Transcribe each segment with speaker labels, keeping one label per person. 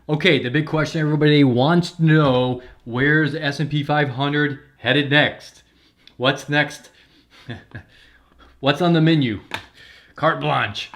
Speaker 1: Okay, the big question everybody wants to know, where's the S&P 500 headed next? What's next? What's on the menu? Carte blanche.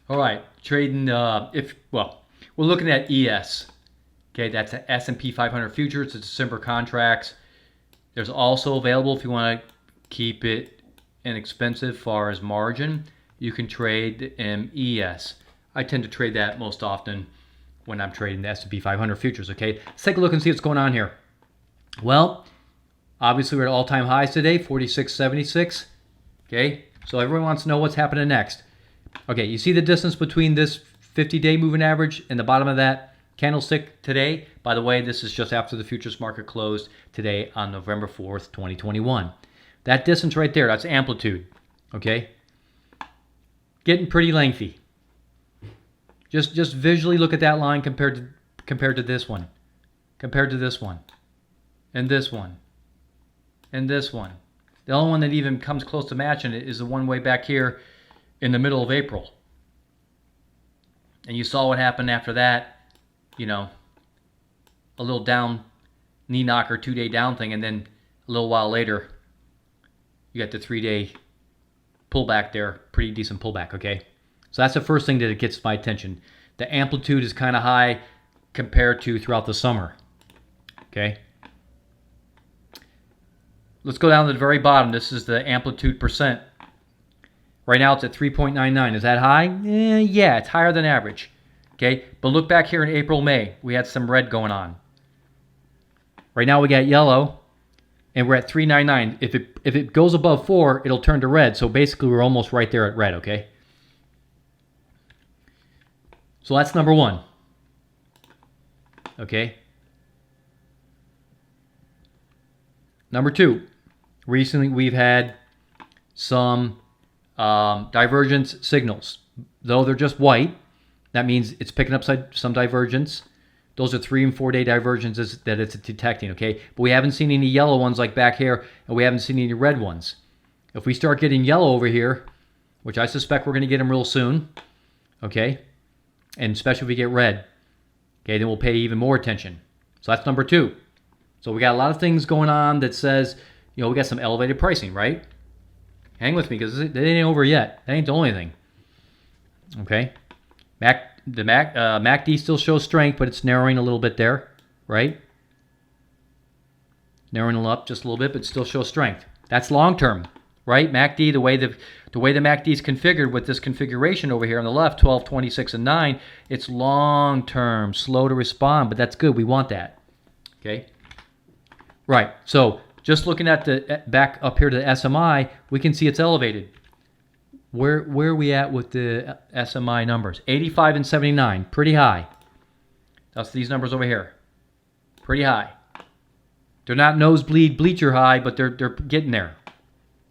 Speaker 1: All right, trading we're looking at ES. Okay, that's the S&P 500 futures, it's December contracts. There's also available if you want to keep it inexpensive as far as margin, you can trade MES. I tend to trade that most often when I'm trading the S&P 500 futures, okay? Let's take a look and see what's going on here. Well, obviously we're at all-time highs today, 46.76, okay? So everyone wants to know what's happening next. Okay, you see the distance between this 50-day moving average and the bottom of that candlestick today? By the way, this is just after the futures market closed today on November 4th, 2021. That distance right there, that's amplitude, okay? Getting pretty lengthy. Just visually look at that line compared to this one, compared to this one, and this one, and this one. The only one that even comes close to matching it is the one way back here in the middle of April. And you saw what happened after that, you know, a little down knee knocker, 2-day down thing, and then a little while later, you got the 3-day pullback there, pretty decent pullback, okay? So that's the first thing that gets my attention. The amplitude is kind of high compared to throughout the summer, okay? Let's go down to the very bottom. This is the amplitude percent. Right now it's at 3.99. Is that high? Yeah, it's higher than average, okay? But look back here in April, May. We had some red going on. Right now we got yellow, and we're at 3.99. If it goes above 4, it'll turn to red. So basically we're almost right there at red, okay? So that's number one. Okay. Number two, recently we've had some divergence signals. Though they're just white, that means it's picking up some divergence. Those are 3 and 4 day divergences that it's detecting, okay? But we haven't seen any yellow ones like back here, and we haven't seen any red ones. If we start getting yellow over here, which I suspect we're going to get them real soon, okay? And especially if we get red, okay, then we'll pay even more attention. So that's number two. So we got a lot of things going on that says, you know, we got some elevated pricing, right? Hang with me because it ain't over yet. That ain't the only thing. Okay, MACD still shows strength, but it's narrowing a little bit there, right? Narrowing up just a little bit, but still shows strength. That's long term, right? MACD, the way the MACD is configured with this configuration over here on the left, 12, 26, and 9, it's long term, slow to respond, but that's good. We want that. Okay. Right. So just looking at the back up here to the SMI, we can see it's elevated. Where are we at with the SMI numbers? 85 and 79, pretty high. That's these numbers over here, pretty high. They're not nosebleed bleacher high, but they're getting there.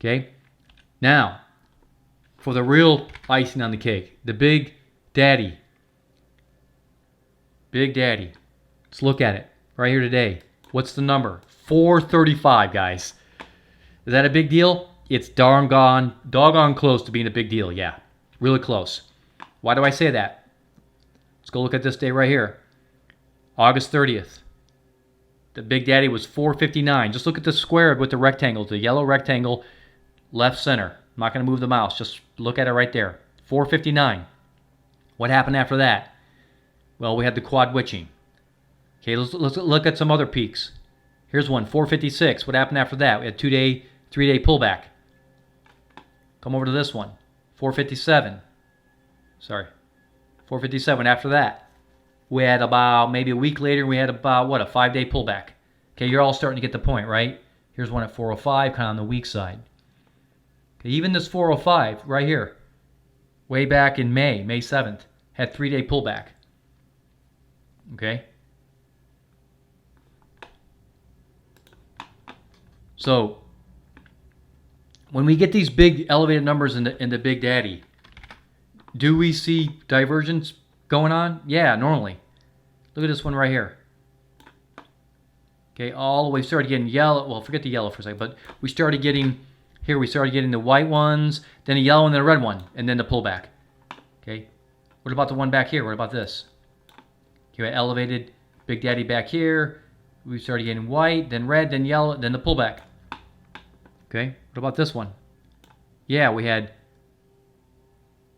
Speaker 1: Okay. Now, for the real icing on the cake, the big daddy. Big daddy. Let's look at it right here today. What's the number? 435, guys. Is that a big deal? It's doggone close to being a big deal. Yeah, really close. Why do I say that? Let's go look at this day right here. August 30th. The big daddy was 459. Just look at the square with the rectangle, the yellow rectangle, left center. I'm not going to move the mouse. Just look at it right there. 459. What happened after that? Well, we had the quad witching. Okay, let's look at some other peaks. Here's one, 456. What happened after that? We had 2-day, 3-day pullback. Come over to this one, 457. Sorry, 457 after that. We had about, maybe a week later, we had about, what, a 5-day pullback. Okay, you're all starting to get the point, right? Here's one at 405, kind of on the weak side. Okay, even this 405 right here, way back in May 7th, had 3-day pullback. Okay? So, when we get these big elevated numbers in the Big Daddy, do we see divergence going on? Yeah, normally. Look at this one right here. Okay, all the way, started getting yellow. Well, forget the yellow for a second, but we started getting, here we started getting the white ones, then a yellow and then a red one, and then the pullback. Okay, what about the one back here? What about this? Okay, we elevated Big Daddy back here. We started getting white, then red, then yellow, then the pullback. Okay, what about this one? Yeah, we had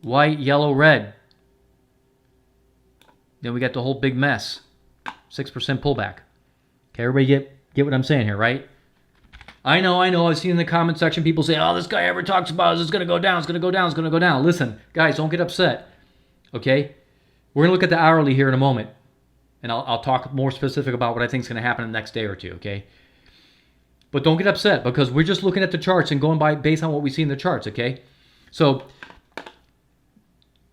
Speaker 1: white, yellow, red. Then we got the whole big mess. 6% pullback. Okay, everybody get what I'm saying here, right? I know. I've seen in the comment section people say, oh, this guy ever talks about is it's going to go down, it's going to go down, it's going to go down. Listen, guys, don't get upset. Okay? We're going to look at the hourly here in a moment. And I'll talk more specific about what I think is going to happen in the next day or two, okay? But don't get upset because we're just looking at the charts and going by based on what we see in the charts, okay? So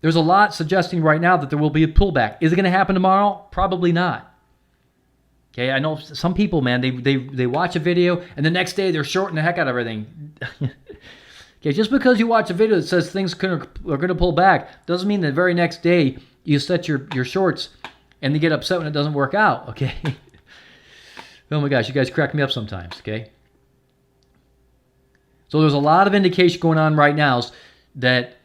Speaker 1: there's a lot suggesting right now that there will be a pullback. Is it going to happen tomorrow? Probably not. Okay, I know some people, man, they watch a video and the next day they're shorting the heck out of everything. Okay, just because you watch a video that says things are going to pull back doesn't mean the very next day you set your shorts and they get upset when it doesn't work out, okay? Oh my gosh, you guys crack me up sometimes, okay? So there's a lot of indication going on right now that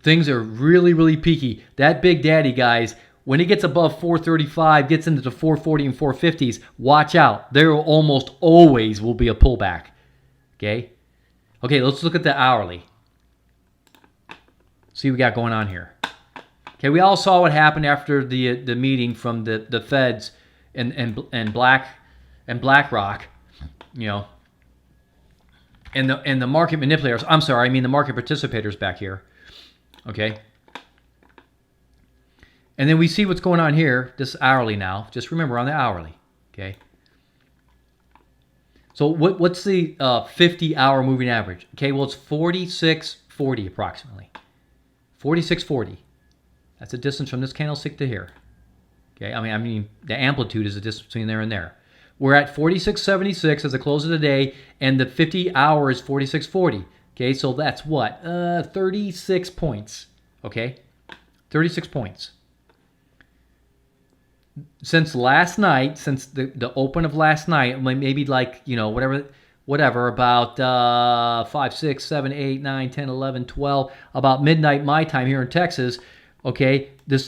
Speaker 1: things are really, really peaky. That Big Daddy, guys, when it gets above 435, gets into the 440 and 450s, watch out. There almost always will be a pullback. Okay? Okay, let's look at the hourly. See what we got going on here. Okay, we all saw what happened after the meeting from the Feds and BlackRock, you know, and the market manipulators. I'm sorry, I mean the market participators back here. Okay? And then we see what's going on here, this hourly now. Just remember, on the hourly, okay? So what's the 50-hour moving average? Okay, well, it's 46.40 approximately. 46.40. That's the distance from this candlestick to here. Okay, I mean the amplitude is the distance between there and there. We're at 46.76 as the close of the day, and the 50-hour is 46.40. Okay, so that's what? 36 points. Okay, 36 points. Since last night, since the open of last night, maybe like, you know, whatever, about 5, 6, 7, 8, 9, 10, 11, 12, about midnight my time here in Texas, okay, the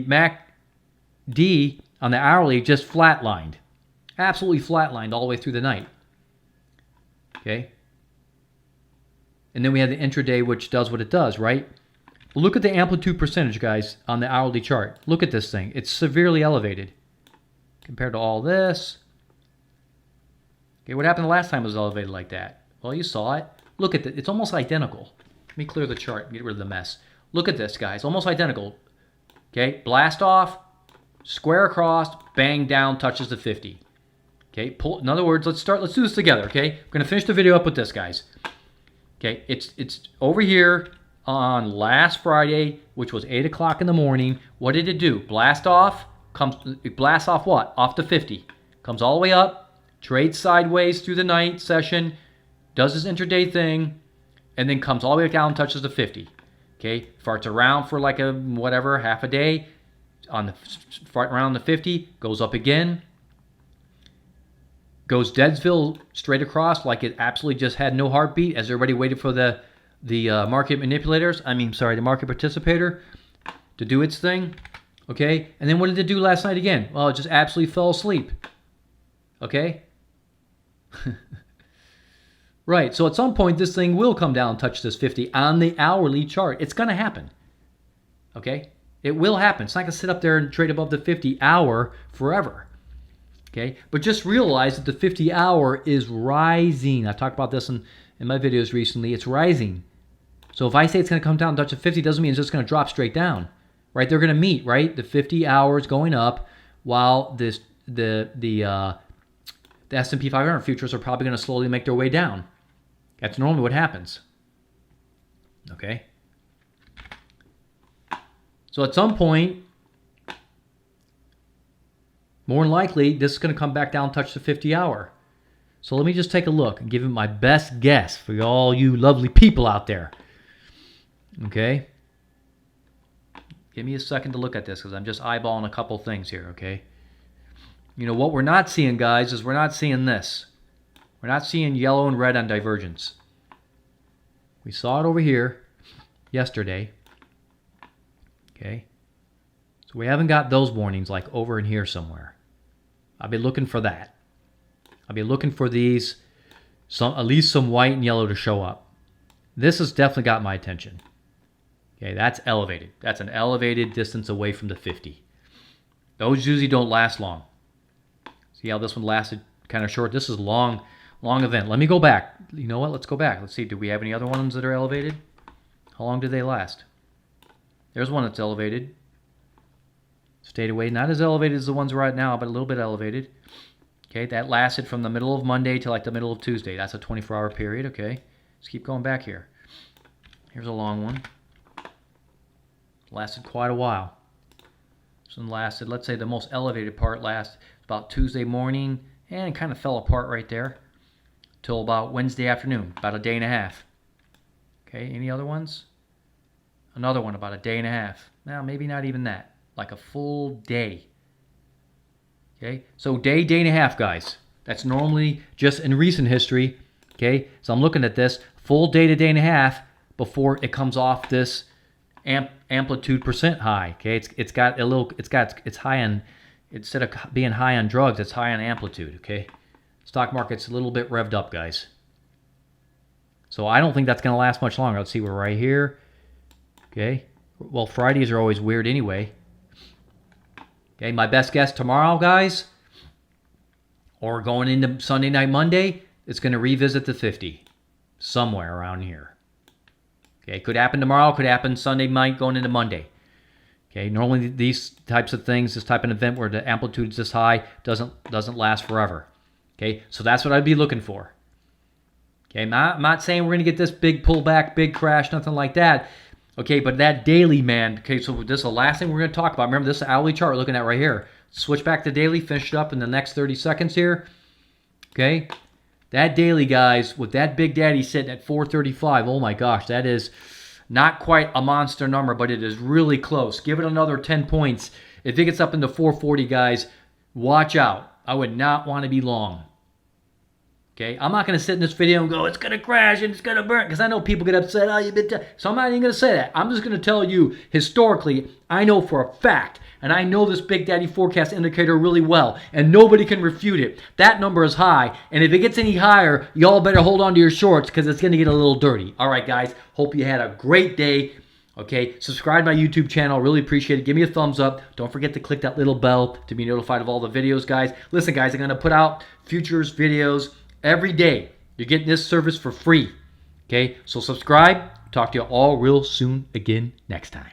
Speaker 1: MACD on the hourly just flatlined. Absolutely flatlined all the way through the night. Okay? And then we have the intraday, which does what it does, right? Look at the amplitude percentage, guys, on the hourly chart. Look at this thing. It's severely elevated compared to all this. Okay, what happened the last time it was elevated like that? Well, you saw it. Look at it. It's almost identical. Let me clear the chart and get rid of the mess. Look at this, guys. Almost identical. Okay, blast off, square across, bang down, touches the 50. Okay, in other words, let's do this together, okay? We're going to finish the video up with this, guys. Okay, it's over here on last Friday, which was 8 o'clock in the morning. What did it do? Blast off. It blasts off what? Off the 50. Comes all the way up, trades sideways through the night session, does this intraday thing, and then comes all the way down and touches the 50. Okay, farts around for like a whatever, half a day, fart around the 50, goes up again, goes Deadsville straight across like it absolutely just had no heartbeat as everybody waited for the market manipulators, the market participator to do its thing. Okay, and then what did it do last night again? Well, it just absolutely fell asleep. Okay? Right, so at some point this thing will come down and touch this 50 on the hourly chart. It's going to happen. Okay? It will happen. It's not going to sit up there and trade above the 50-hour forever. Okay? But just realize that the 50-hour is rising. I've talked about this in my videos recently. It's rising. So if I say it's going to come down and touch the 50, doesn't mean it's just going to drop straight down. Right? They're going to meet, right? The 50 hours going up while the S&P 500 futures are probably going to slowly make their way down. That's normally what happens. Okay? So at some point, more than likely, this is going to come back down and touch the 50-hour. So let me just take a look and give it my best guess for all you lovely people out there. Okay? Give me a second to look at this because I'm just eyeballing a couple things here, okay? You know, what we're not seeing, guys, is we're not seeing this. We're not seeing yellow and red on divergence. We saw it over here yesterday. Okay? So we haven't got those warnings like over in here somewhere. I'll be looking for that. I'll be looking for these, at least some white and yellow to show up. This has definitely got my attention. Okay, that's elevated. That's an elevated distance away from the 50. Those usually don't last long. See how this one lasted kind of short? This is a long event. Let me go back. You know what? Let's go back. Let's see. Do we have any other ones that are elevated? How long did they last? There's one that's elevated. Stayed away. Not as elevated as the ones right now, but a little bit elevated. Okay, that lasted from the middle of Monday to like the middle of Tuesday. That's a 24-hour period. Okay, let's keep going back here. Here's a long one. Lasted quite a while. This one lasted, let's say the most elevated part lasted about Tuesday morning and kind of fell apart right there till about Wednesday afternoon, about a day and a half. Okay, any other ones? Another one about a day and a half. Now, maybe not even that. Like a full day. Okay, so day and a half, guys. That's normally just in recent history. Okay, so I'm looking at this full day to day and a half before it comes off this amplitude percent high. Okay, it's high on, instead of being high on drugs, it's high on amplitude. Okay, stock market's a little bit revved up, guys. So I don't think that's going to last much longer. Let's see, we're right here. Okay, well, Fridays are always weird anyway. Okay, my best guess tomorrow, guys, or going into Sunday night, Monday, it's going to revisit the 50 somewhere around here. Okay, could happen tomorrow, could happen Sunday night going into Monday. Okay, normally these types of things, this type of event where the amplitude is this high, doesn't last forever. Okay, so that's what I'd be looking for. Okay, I'm not saying we're going to get this big pullback, big crash, nothing like that. Okay, but that daily, man. Okay, so this is the last thing we're going to talk about. Remember, this is the hourly chart we're looking at right here. Switch back to daily, finish it up in the next 30 seconds here. Okay, that daily, guys, with that Big Daddy sitting at 435, oh my gosh, that is not quite a monster number, but it is really close. Give it another 10 points. If it gets up into 440, guys, watch out. I would not want to be long. Okay, I'm not going to sit in this video and go, it's going to crash and it's going to burn, because I know people get upset. Oh, you've been so I'm not even going to say that. I'm just going to tell you, historically, I know for a fact, and I know this Big Daddy forecast indicator really well, and nobody can refute it. That number is high, and if it gets any higher, y'all better hold on to your shorts, because it's going to get a little dirty. All right, guys, hope you had a great day. Okay, subscribe to my YouTube channel. Really appreciate it. Give me a thumbs up. Don't forget to click that little bell to be notified of all the videos, guys. Listen, guys, I'm going to put out futures videos every day. You're getting this service for free. Okay, so subscribe. Talk to you all real soon again next time.